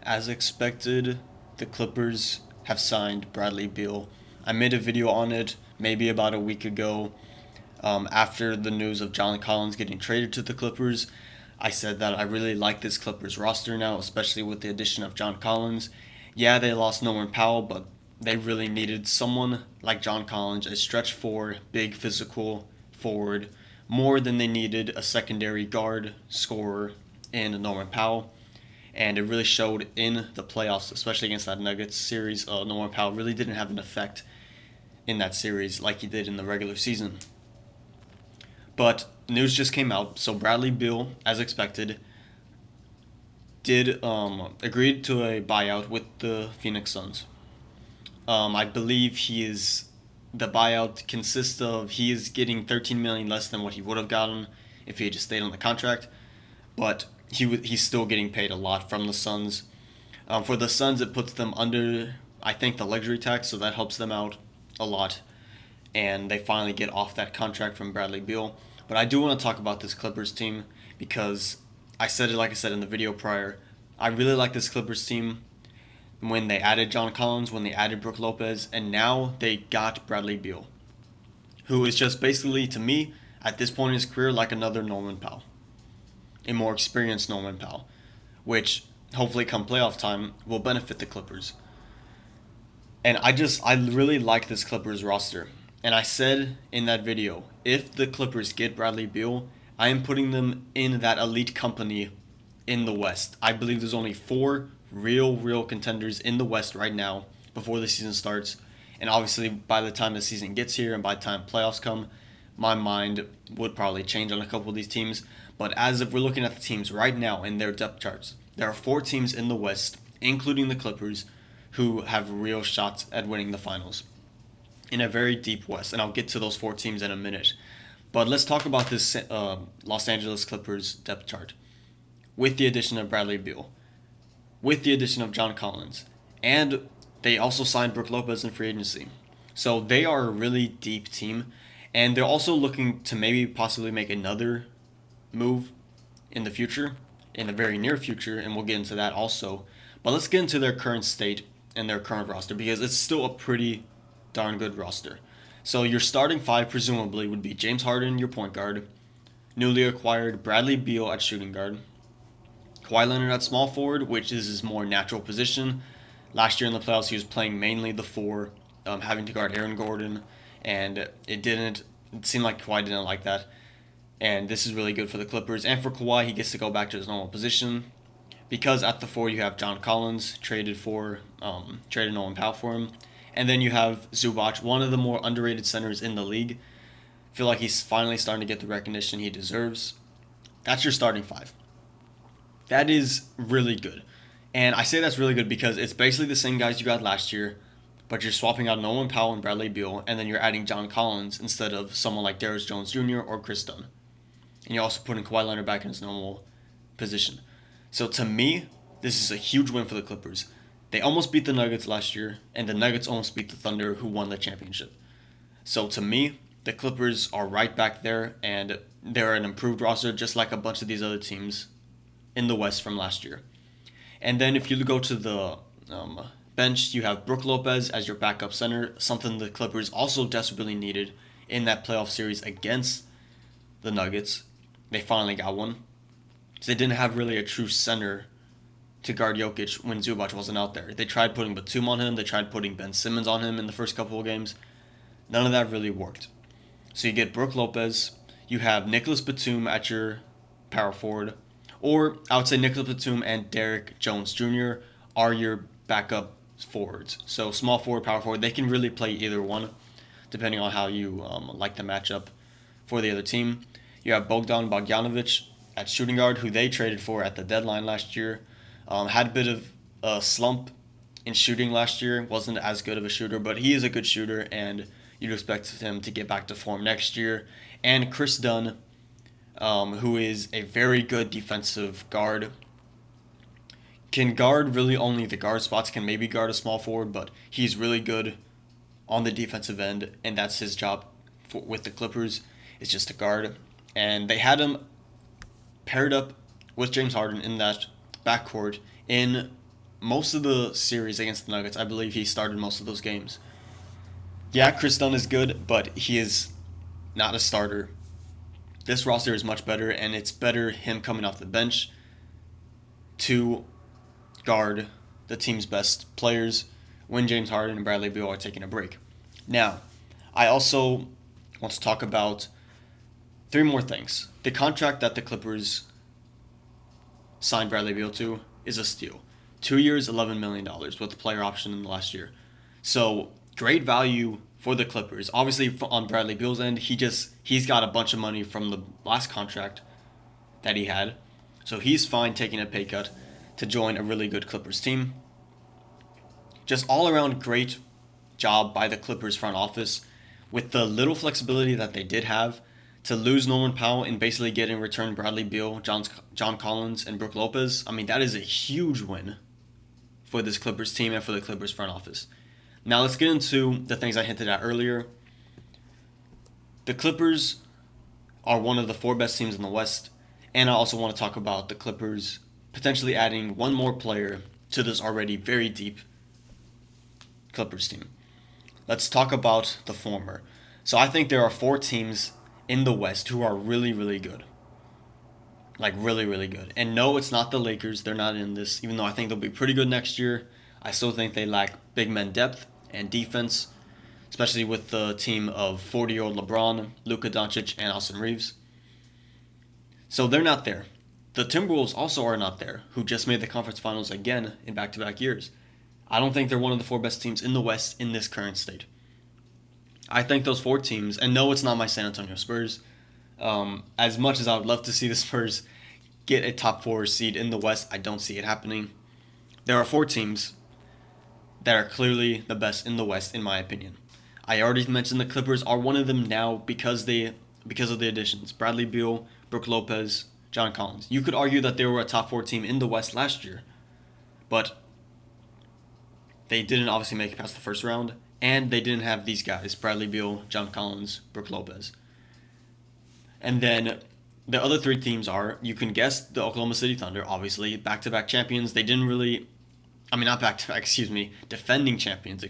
As expected, the Clippers have signed Bradley Beal. I made a video on it maybe about a week ago after the news of John Collins getting traded to the Clippers. I said that I really like this Clippers roster now, especially with the addition of John Collins. Yeah, they lost Norman Powell, but they really needed someone like John Collins, a stretch four, big physical forward, more than they needed a secondary guard scorer in Norman Powell. And it really showed in the playoffs, especially against that Nuggets series. Norman Powell really didn't have an effect in that series like he did in the regular season. But news just came out, so Bradley Beal, as expected, did agreed to a buyout with the Phoenix Suns. I believe the buyout consists of he is getting 13 million less than what he would have gotten if he had just stayed on the contract, but he's still getting paid a lot from the Suns. For the Suns, it puts them under, I think, the luxury tax, so that helps them out a lot, and they finally get off that contract from Bradley Beal. But I do want to talk about this Clippers team because I said it like I said in the video prior. I really like this Clippers team when they added John Collins, when they added Brook Lopez, and now they got Bradley Beal, who is just basically, to me, at this point in his career, like another Norman Powell, a more experienced Norman Powell, which hopefully come playoff time will benefit the Clippers. And I really like this Clippers roster. And I said in that video, if the Clippers get Bradley Beal, I am putting them in that elite company in the West. I believe there's only four real contenders in the West right now before the season starts. And obviously, by the time the season gets here and by the time playoffs come, my mind would probably change on a couple of these teams. But as if we're looking at the teams right now in their depth charts, there are four teams in the West, including the Clippers, who have real shots at winning the finals in a very deep West. And I'll get to those four teams in a minute. But let's talk about this Los Angeles Clippers depth chart with the addition of Bradley Beal, with the addition of John Collins, and they also signed Brook Lopez in free agency. So they are a really deep team, and they're also looking to maybe possibly make another move in the future, in the very near future, and we'll get into that also. But let's get into their current state and their current roster because it's still a pretty darn good roster. So your starting five presumably would be James Harden, your point guard, newly acquired Bradley Beal at shooting guard, Kawhi Leonard at small forward, which is his more natural position. Last year in the playoffs, he was playing mainly the four, having to guard Aaron Gordon, and it seemed like Kawhi didn't like that. And this is really good for the Clippers. And for Kawhi, he gets to go back to his normal position because at the four you have John Collins traded Norman Powell for him, and then you have Zubac, one of the more underrated centers in the league. I feel like he's finally starting to get the recognition he deserves. That's your starting five. That is really good. And I say that's really good because it's basically the same guys you got last year, but you're swapping out Norman Powell and Bradley Beal, and then you're adding John Collins instead of someone like Darius Jones Jr. or Chris Dunn. And you're also putting Kawhi Leonard back in his normal position. So to me, this is a huge win for the Clippers. They almost beat the Nuggets last year, and the Nuggets almost beat the Thunder, who won the championship. So to me, the Clippers are right back there, and they're an improved roster just like a bunch of these other teams in the West from last year. And then if you go to the bench, you have Brook Lopez as your backup center, something the Clippers also desperately needed in that playoff series against the Nuggets. They finally got one. So they didn't have really a true center to guard Jokic when Zubac wasn't out there. They tried putting Batum on him. They tried putting Ben Simmons on him in the first couple of games. None of that really worked. So you get Brook Lopez. You have Nicholas Batum at your power forward. Or I would say Nicholas Batum and Derrick Jones Jr. are your backup forwards. So small forward, power forward, they can really play either one depending on how you like the matchup for the other team. You have Bogdan Bogdanovic at shooting guard, who they traded for at the deadline last year. Had a bit of a slump in shooting last year. Wasn't as good of a shooter, but he is a good shooter, and you'd expect him to get back to form next year. And Chris Dunn, who is a very good defensive guard. Can guard really only the guard spots, can maybe guard a small forward, but he's really good on the defensive end, and that's his job with the Clippers, is just to guard. And they had him paired up with James Harden in that backcourt in most of the series against the Nuggets, I believe he started most of those games. Yeah, Chris Dunn is good, but he is not a starter. This roster is much better, and it's better him coming off the bench to guard the team's best players when James Harden and Bradley Beal are taking a break. Now, I also want to talk about three more things. The contract that the Clippers signed Bradley Beal to is a steal. 2 years, $11 million with the player option in the last year. So, great value for the Clippers. Obviously, on Bradley Beal's end, he's got a bunch of money from the last contract that he had. So, he's fine taking a pay cut to join a really good Clippers team. Just all around great job by the Clippers front office with the little flexibility that they did have to lose Norman Powell and basically get in return Bradley Beal, John Collins, and Brook Lopez. I mean, that is a huge win for this Clippers team and for the Clippers front office. Now let's get into the things I hinted at earlier. The Clippers are one of the 4 best teams in the West, and I also want to talk about the Clippers potentially adding one more player to this already very deep Clippers team. Let's talk about the former. So I think there are 4 teams in the West who are really, really good. Like really, really good. And no, it's not the Lakers. They're not in this. Even though I think they'll be pretty good next year, I still think they lack big men depth and defense, especially with the team of 40-year-old LeBron, Luka Doncic, and Austin Reeves. So they're not there. The Timberwolves also are not there, who just made the conference finals again in back-to-back years. I don't think they're one of the 4 best teams in the West in this current state. I think those 4 teams, and no, it's not my San Antonio Spurs. As much as I would love to see the Spurs get a top 4 seed in the West, I don't see it happening. There are 4 teams that are clearly the best in the West, in my opinion. I already mentioned the Clippers are one of them now because of the additions. Bradley Beal, Brook Lopez, John Collins. You could argue that they were a top 4 team in the West last year, but they didn't obviously make it past the first round, and they didn't have these guys, Bradley Beal, John Collins, Brook Lopez. And then the other 3 teams are, you can guess, the Oklahoma City Thunder, obviously, back-to-back champions. They didn't really, not back-to-back, defending champions,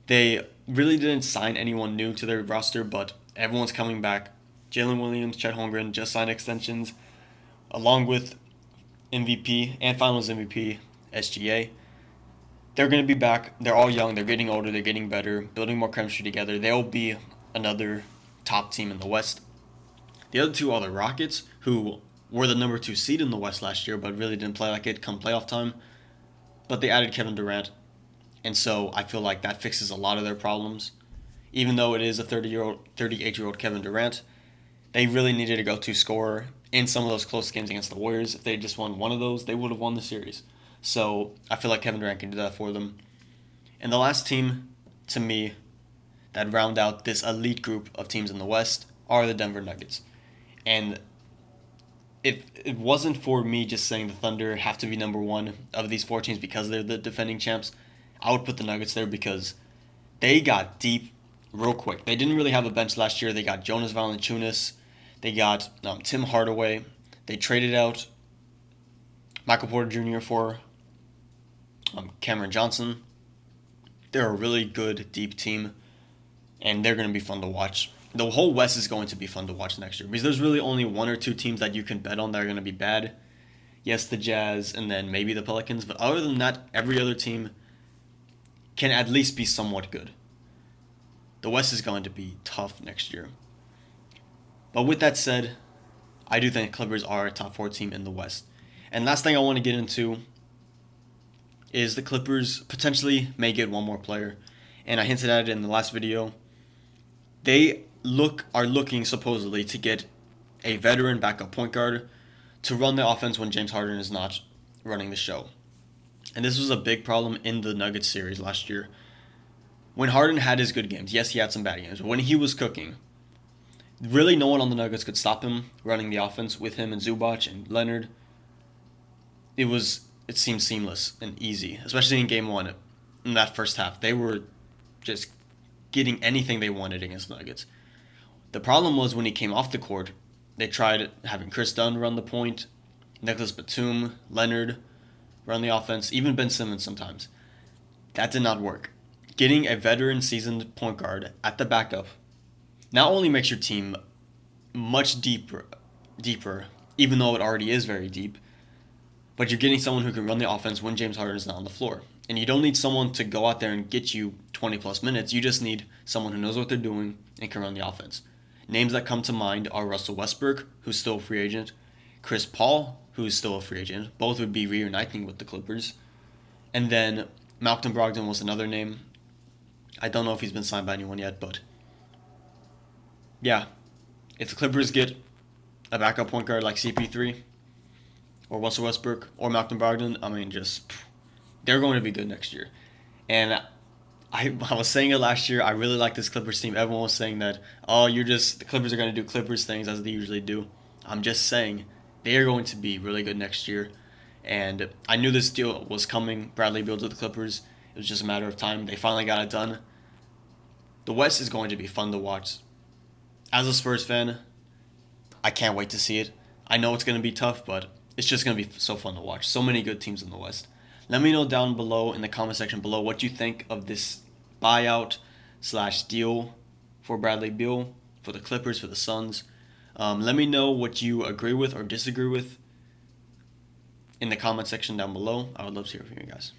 They really didn't sign anyone new to their roster, but everyone's coming back. Jalen Williams, Chet Holmgren just signed extensions, along with MVP and Finals MVP, SGA. They're going to be back. They're all young. They're getting older. They're getting better, building more chemistry together. They'll be another top team in the West. The other 2 are the Rockets, who were the number 2 seed in the West last year, but really didn't play like it come playoff time. But they added Kevin Durant, and so I feel like that fixes a lot of their problems. Even though it is a 38-year-old Kevin Durant, they really needed a go-to scorer in some of those close games against the Warriors. If they just won one of those, they would have won the series. So I feel like Kevin Durant can do that for them. And the last team, to me, that round out this elite group of teams in the West are the Denver Nuggets. And if it wasn't for me just saying the Thunder have to be number 1 of these 4 teams because they're the defending champs, I would put the Nuggets there because they got deep real quick. They didn't really have a bench last year. They got Jonas Valanciunas. They got Tim Hardaway. They traded out Michael Porter Jr. for Cameron Johnson. They're a really good, deep team, and they're going to be fun to watch. The whole West is going to be fun to watch next year because there's really only 1 or 2 teams that you can bet on that are going to be bad. Yes, the Jazz, and then maybe the Pelicans, but other than that, every other team can at least be somewhat good. The West is going to be tough next year. But with that said, I do think Clippers are a top 4 team in the West. And last thing I want to get into is the Clippers potentially may get one more player. And I hinted at it in the last video. They are looking supposedly to get a veteran backup point guard to run the offense when James Harden is not running the show. And this was a big problem in the Nuggets series last year. When Harden had his good games, yes, he had some bad games, but when he was cooking, really no one on the Nuggets could stop him running the offense with him and Zubac and Leonard. It seemed seamless and easy, especially in Game 1 in that first half. They were just getting anything they wanted against the Nuggets. The problem was when he came off the court, they tried having Chris Dunn run the point, Nicholas Batum, Leonard, run the offense, even Ben Simmons sometimes. That did not work. Getting a veteran seasoned point guard at the backup not only makes your team much deeper, even though it already is very deep, but you're getting someone who can run the offense when James Harden is not on the floor. And you don't need someone to go out there and get you 20 plus minutes. You just need someone who knows what they're doing and can run the offense. Names that come to mind are Russell Westbrook, who's still a free agent, Chris Paul, who's still a free agent. Both would be reuniting with the Clippers. And then Malcolm Brogdon was another name. I don't know if he's been signed by anyone yet, but yeah, if the Clippers get a backup point guard like CP3 or Russell Westbrook or Malcolm Brogdon, I mean, they're going to be good next year. And I was saying it last year. I really like this Clippers team. Everyone was saying that, oh, the Clippers are going to do Clippers things as they usually do. I'm just saying they are going to be really good next year. And I knew this deal was coming. Bradley Beal to the Clippers. It was just a matter of time. They finally got it done. The West is going to be fun to watch. As a Spurs fan, I can't wait to see it. I know it's going to be tough, but it's just going to be so fun to watch. So many good teams in the West. Let me know down below in the comment section below what you think of this buyout/deal for Bradley Beal, for the Clippers, for the Suns. Let me know what you agree with or disagree with in the comment section down below. I would love to hear from you guys.